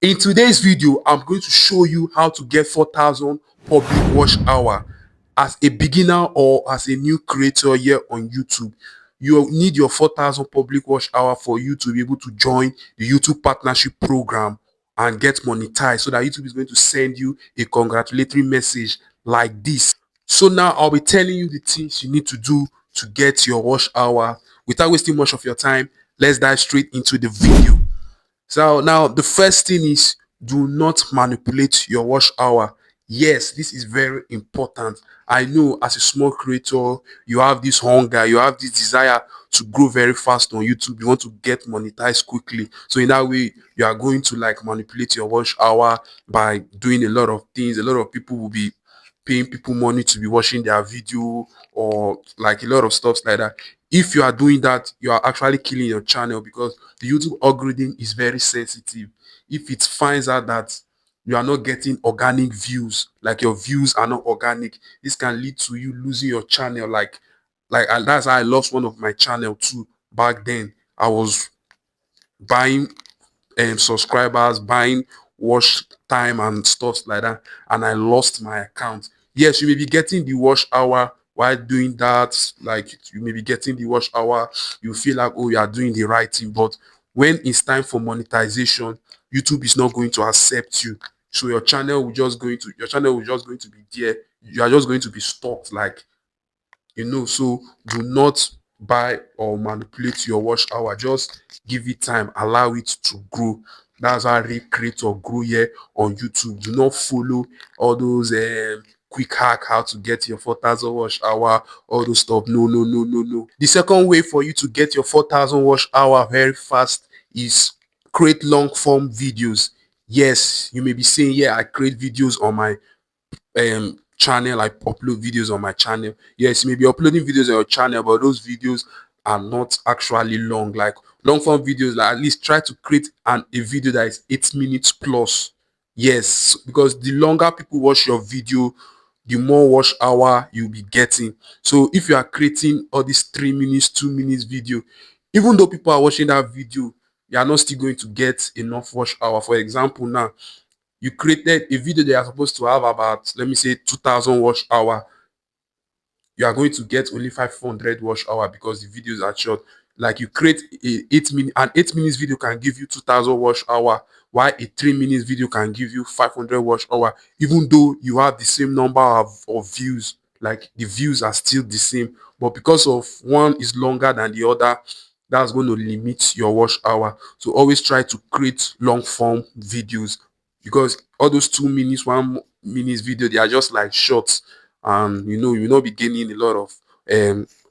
In today's video, I'm going to show you how to get 4,000 public watch hour as a beginner or as a new creator here on YouTube. You need your 4,000 public watch hour for you to be able to join the YouTube partnership program and get monetized, so that YouTube is going to send you a congratulatory message like this. So now I'll be telling you the things you need to do to get your watch hour. Without wasting much of your time, let's dive straight into the video. So now the first thing is, do not manipulate your watch hour. Yes, this is very important. I know as a small creator, you have this hunger, you have this desire to grow very fast on YouTube. You want to get monetized quickly. So in that way, you are going to like manipulate your watch hour by doing a lot of things. A lot of people will be paying people money to be watching their video, or like a lot of stuff like that. If you are doing that, you are actually killing your channel, because the YouTube algorithm is very sensitive. If it finds out that you are not getting organic views, like your views are not organic, this can lead to you losing your channel. And that's how I lost one of my channel too. Back then, I was buying subscribers, buying watch time and stuff like that, and I lost my account. Yes, you may be getting the watch hour while doing that. Like, you may be getting the watch hour, you feel like, oh, you are doing the right thing, but when it's time for monetization, YouTube is not going to accept you. So your channel will just going to be there. You are just going to be stuck, like, so do not buy or manipulate your watch hour. Just give it time, allow it to grow. That's how real creator grow here on YouTube. Do not follow all those quick hack how to get your 4,000 watch hour, all those stuff. No, no, no, no, no. The second way for you to get your 4,000 watch hour very fast is create long form videos. Yes, you may be saying, yeah, I create videos on my channel. I upload videos on my channel. Yes, you may be uploading videos on your channel, but those videos are not actually long. Like long form videos, like at least try to create a video that is 8 minutes plus. Yes, because the longer people watch your video, the more watch hour you'll be getting. So if you are creating all these 3 minutes, 2 minutes video, even though people are watching that video, you are not still going to get enough watch hour. For example, now you created a video that are supposed to have about, let me say, 2,000 watch hour, you are going to get only 500 watch hour because the videos are short. Like, you create an 8 minutes video can give you 2,000 watch hour, while a 3 minutes video can give you 500 watch hour, even though you have the same number of views. Like, the views are still the same, but because of one is longer than the other, that's going to limit your watch hour. So always try to create long form videos, because all those 2 minutes, 1 minute video, they are just like shorts, and you will not be gaining a lot of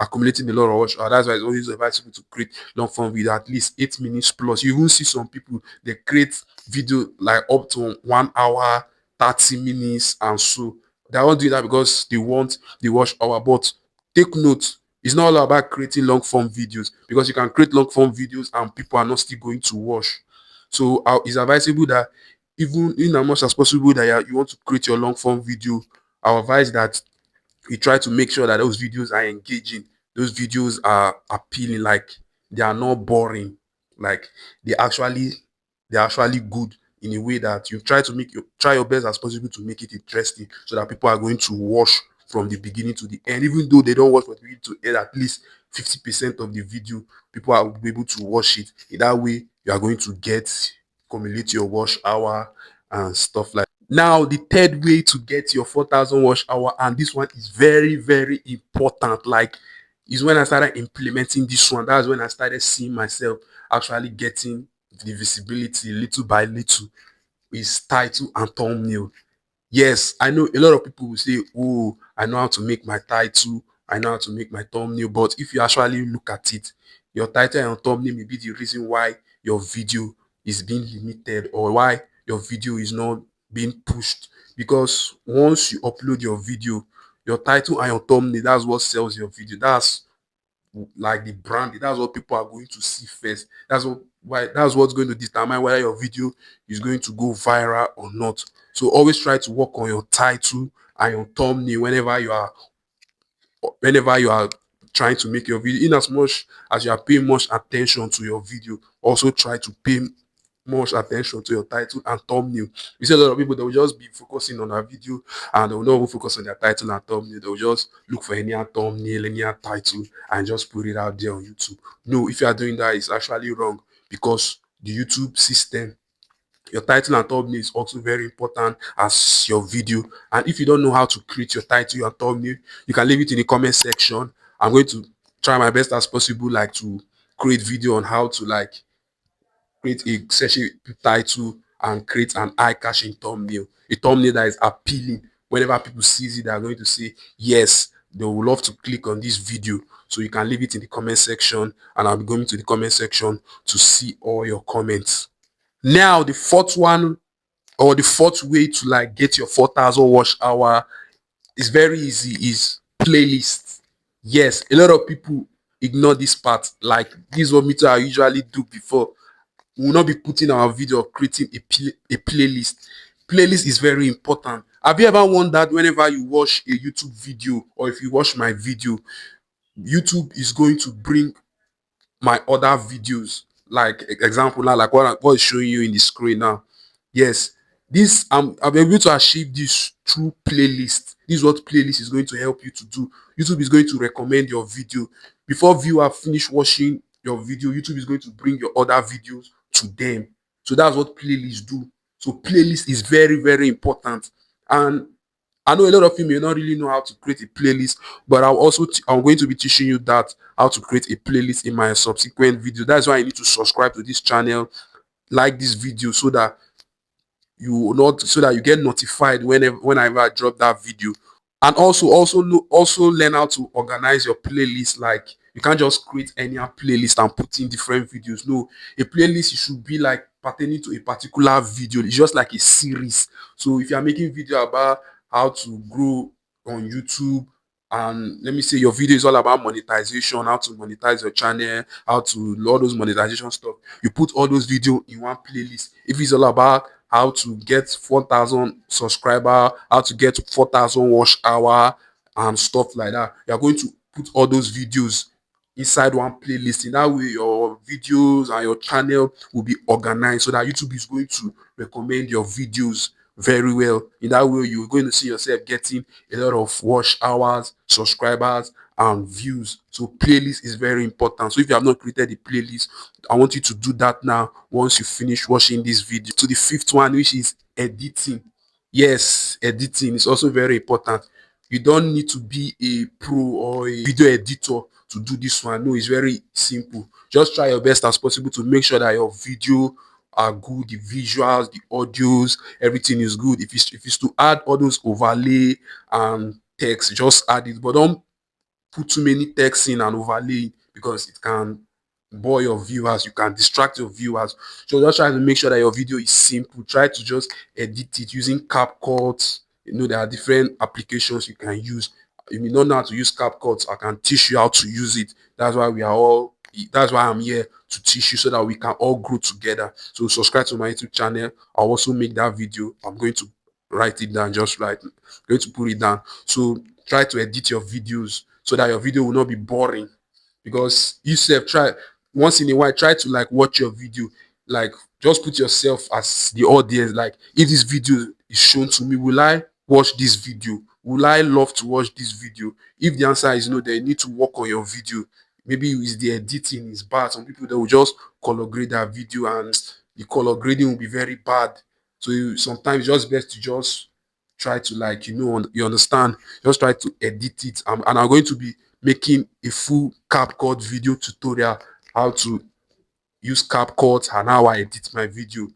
accumulating a lot of watch hour. That's why it's always advisable to create long form video at least 8 minutes plus. You will see some people, they create video like up to 1 hour 30 minutes, and so they won't do that because they want the watch hour. But take note, it's not all about creating long form videos, because you can create long form videos and people are not still going to watch. So it's advisable that, even in as much as possible, that you want to create your long form video, I advise that you try to make sure that those videos are engaging, those videos are appealing, like they are not boring, like they actually they're actually good, in a way that you try your best as possible to make it interesting, so that people are going to watch from the beginning to the end. Even though they don't watch from the beginning to end, at least 50% of the video, people are able to watch it. In that way, you are going to accumulate your watch hour and stuff like. Now, the third way to get your 4,000 watch hour, and this one is very, very important. Like, is when I started implementing this one. That's when I started seeing myself actually getting the visibility little by little. Is title and thumbnail. Yes, I know a lot of people will say, oh, I know how to make my title, I know how to make my thumbnail. But if you actually look at it, your title and thumbnail may be the reason why your video is being limited, or why your video is not being pushed. Because once you upload your video, your title and your thumbnail, that's what sells your video. That's like the brand. That's what people are going to see first. That's what's going to determine whether your video is going to go viral or not. So always try to work on your title and your thumbnail whenever you are trying to make your video. In as much as you are paying much attention to your video, also try to pay much attention to your title and thumbnail. You see a lot of people, they will just be focusing on a video and they will not even focus on their title and thumbnail. They will just look for any thumbnail, any title, and just put it out there on YouTube. No, if you are doing that, it's actually wrong, because the YouTube system, your title and thumbnail is also very important as your video. And if you don't know how to create your title and thumbnail, you can leave it in the comment section. I'm going to try my best as possible, like, to create video on how to like create a searching title and create an eye-catching thumbnail, a thumbnail that is appealing. Whenever people sees it, they are going to say yes, they would love to click on this video. So you can leave it in the comment section, and I'll be going to the comment section to see all your comments. Now, the fourth one, or the fourth way to like get your 4,000 watch hour, is very easy, is playlist. Yes, a lot of people ignore this part. Like, this is what me too I usually do before. We will not be putting our video, creating a playlist. Playlist is very important. Have you ever wondered, whenever you watch a YouTube video, or if you watch my video, YouTube is going to bring my other videos, like example now, like what is showing you in the screen now. Yes, this I'm able to achieve this through playlist. This is what playlist is going to help you to do. YouTube is going to recommend your video before viewer finish watching your video. YouTube is going to bring your other videos to them. So that's what playlists do. So playlist is very, very important. And I know a lot of you may not really know how to create a playlist, but I'm going to be teaching you that, how to create a playlist, in my subsequent video. That's why you need to subscribe to this channel, like this video, so that you get notified whenever I drop that video. And also learn how to organize your playlist. Like, you can't just create any playlist and put in different videos. No, a playlist, it should be like pertaining to a particular video. It's just like a series. So if you are making video about how to grow on YouTube, and let me say your video is all about monetization, how to monetize your channel, how to all those monetization stuff, you put all those videos in one playlist. If it's all about how to get 4,000 subscriber, how to get 4,000 watch hour and stuff like that, you're going to put all those videos inside one playlist. In that way, your videos and your channel will be organized, so that YouTube is going to recommend your videos very well. In that way, you're going to see yourself getting a lot of watch hours, subscribers, and views. So playlist is very important. So if you have not created a playlist, I want you to do that now once you finish watching this video. To the fifth one, which is editing. Yes, editing is also very important. You don't need to be a pro or a video editor to do this one. No, it's very simple. Just try your best as possible to make sure that your video are good, the visuals, the audios, everything is good. If it's to add all those overlay and text, just add it, but don't put too many text in and overlay, because it can bore your viewers, you can distract your viewers. So just try to make sure that your video is simple. Try to just edit it using CapCut. There are different applications you can use. You may not know how to use CapCut, I can teach you how to use it. That's why I'm here, to teach you, so that we can all grow together. So subscribe to my YouTube channel. I'll also make that video. I'm going to write it down, just right. I'm going to put it down. So try to edit your videos, so that your video will not be boring. Because you self, try once in a while, try to like watch your video, like, just put yourself as the audience. Like, if this video is shown to me, will I watch this video? Will I love to watch this video? If the answer is no, then you need to work on your video. Maybe it's the editing is bad. Some people, they will just color grade that video, and the color grading will be very bad. So sometimes it's just best to just try to, like, you understand, just try to edit it. And I'm going to be making a full CapCut video tutorial, how to use CapCut and how I edit my video.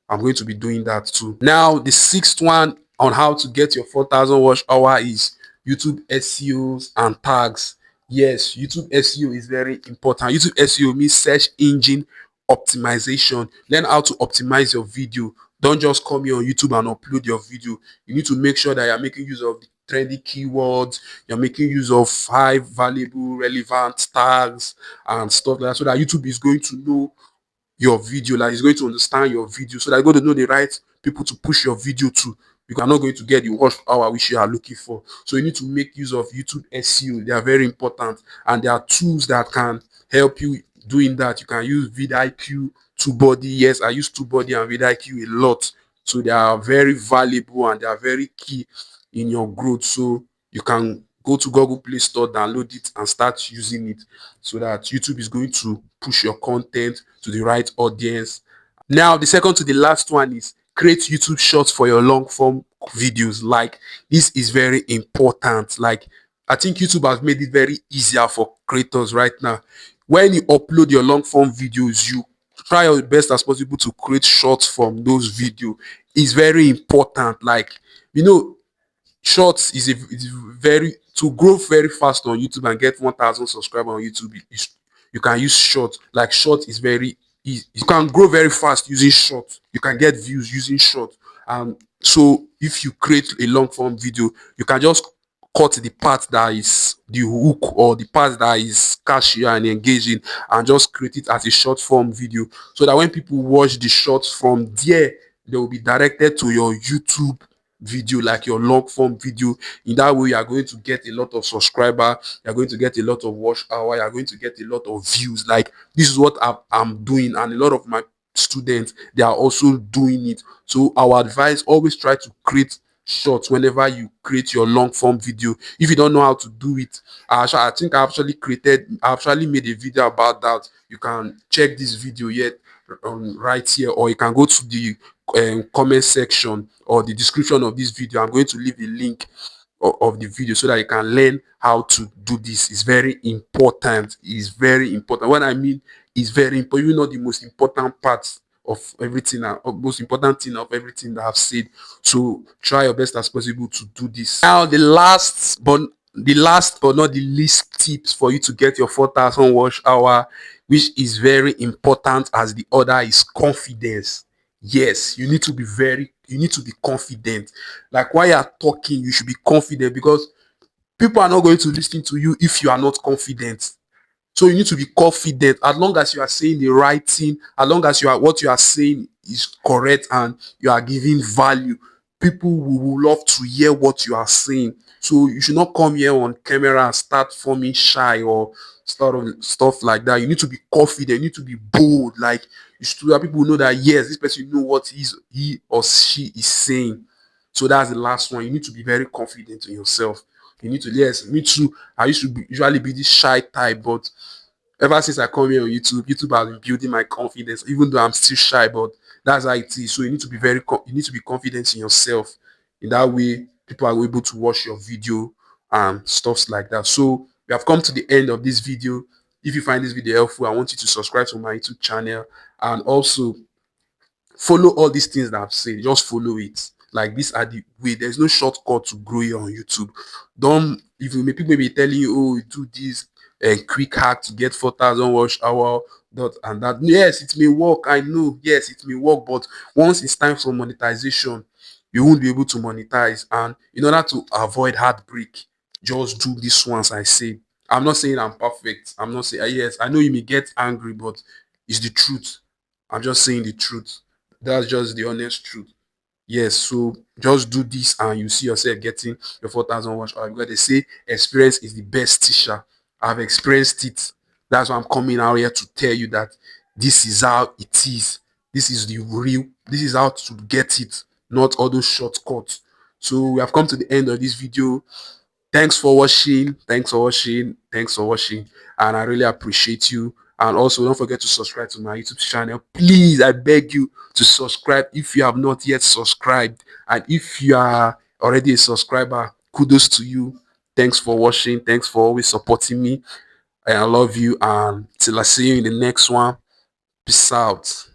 I'm going to be doing that too. Now, the sixth one on how to get your 4,000 watch hour is YouTube SEOs and tags. Yes, YouTube SEO is very important. YouTube SEO means search engine optimization. Learn how to optimize your video. Don't just come here on YouTube and upload your video. You need to make sure that you're making use of the trendy keywords, you're making use of high valuable relevant tags and stuff like that, so that YouTube is going to know your video, like, it's going to understand your video, so that you're going to know the right people to push your video to. You are not going to get the watch hour which you are looking for. So you need to make use of YouTube SEO. They are very important, and there are tools that can help you doing that. You can use vidIQ TubeBuddy. Yes, I use TubeBuddy and vidIQ a lot. So they are very valuable and they are very key in your growth. So you can go to Google Play Store, download it, and start using it so that YouTube is going to push your content to the right audience. Now, the second to the last one is create YouTube shorts for your long form videos. Like, this is very important. Like, I think YouTube has made it very easier for creators right now. When you upload your long form videos, you try your best as possible to create shorts from those videos. It's very important. Like, you know, shorts is very to grow very fast on YouTube and get 1,000 subscribers on YouTube. You can use short. Like, short is very easy. You can grow very fast using short. You can get views using short. So if you create a long form video, you can just cut the part that is the hook or the part that is catchy and engaging and just create it as a short form video so that when people watch the shorts from there, they will be directed to your YouTube video, like your long form video. In that way, you are going to get a lot of subscribers, you're going to get a lot of watch hour, you're going to get a lot of views. Like, this is what I'm doing, and a lot of my students, they are also doing it. So our advice, always try to create shorts whenever you create your long form video. If you don't know how to do it, I think I actually made a video about that. You can check this video yet right here, or you can go to the comment section or the description of this video. I'm going to leave a link of the video so that you can learn how to do this. It's very important. It's very important. What I mean is very important. You know, the most important part of everything, most important thing of everything that I've said. So try your best as possible to do this. Now, the last but not the least tips for you to get your 4,000 watch hour, which is very important as the other, is confidence. Yes, you need to be confident. Like, while you're talking, you should be confident, because people are not going to listen to you if you are not confident. So you need to be confident. As long as you are saying the right thing, as long as what you are saying is correct and you are giving value, people will love to hear what you are saying. So you should not come here on camera and start forming shy or stuff like that. You need to be confident. You need to be bold. Like, you should let people know that yes, this person know what he or she is saying. So that's the last one. You need to be very confident in yourself. You need to, yes, me too. I used to usually be this shy type, but ever since I come here on YouTube has been building my confidence, even though I'm still shy, but that's how it is. So you need to be you need to be confident in yourself. In that way, people are able to watch your video and stuffs like that. So we have come to the end of this video. If you find this video helpful, I want you to subscribe to my YouTube channel and also follow all these things that I've said. Just follow it. Like, these are the way. There's no shortcut to grow here on YouTube. Don't, if you people may be telling you, oh, do this quick hack to get 4,000 watch hour, dot and that. Yes, it may work. I know. Yes, it may work. But once it's time for monetization, you won't be able to monetize. And in order to avoid heartbreak, just do this once. I say. I'm not saying I'm perfect. I'm not saying, yes, I know you may get angry, but it's the truth. I'm just saying the truth. That's just the honest truth. Yes, so just do this and you see yourself getting your 4,000 watch hour, because they say experience is the best teacher. I've experienced it. That's why I'm coming out here to tell you that this is how it is. This is the real, this is how to get it, not all those shortcuts. So we have come to the end of this video. Thanks for watching. Thanks for watching. Thanks for watching. And I really appreciate you. And also, don't forget to subscribe to my YouTube channel. Please, I beg you to subscribe if you have not yet subscribed. And if you are already a subscriber, kudos to you. Thanks for watching. Thanks for always supporting me. And I love you. And till I see you in the next one. Peace out.